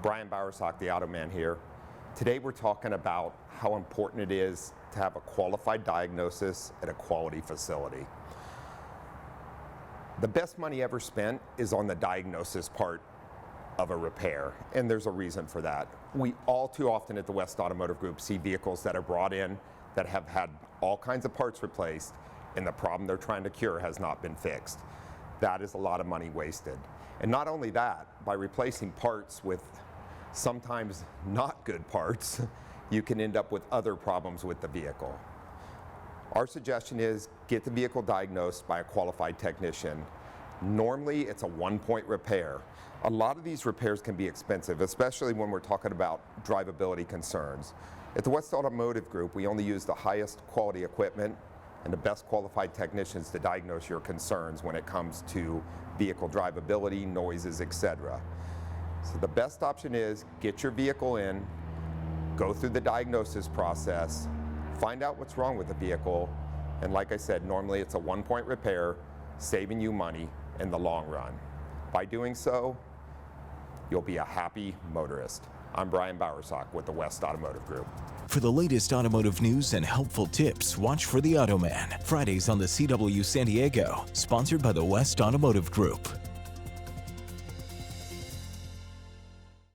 Brian Bowersock, the Auto Man here. Today we're talking about how important it is to have a qualified diagnosis at a quality facility. The best money ever spent is on the diagnosis part of a repair, and there's a reason for that. We all too often at the West Automotive Group see vehicles that are brought in that have had all kinds of parts replaced, and the problem they're trying to cure has not been fixed. That is a lot of money wasted. And not only that, by replacing parts with sometimes not good parts, you can end up with other problems with the vehicle. Our suggestion is get the vehicle diagnosed by a qualified technician. Normally it's a one-point repair. A lot of these repairs can be expensive, especially when we're talking about drivability concerns. At the West Automotive Group, we only use the highest quality equipment and the best qualified technicians to diagnose your concerns when it comes to vehicle drivability, noises, etc. So the best option is get your vehicle in, go through the diagnosis process, find out what's wrong with the vehicle, and like I said, normally it's a one-point repair, saving you money in the long run. By doing so, you'll be a happy motorist. I'm Brian Bowersock with the West Automotive Group. For the latest automotive news and helpful tips, watch for The Auto Man, Fridays on the CW San Diego, sponsored by the West Automotive Group.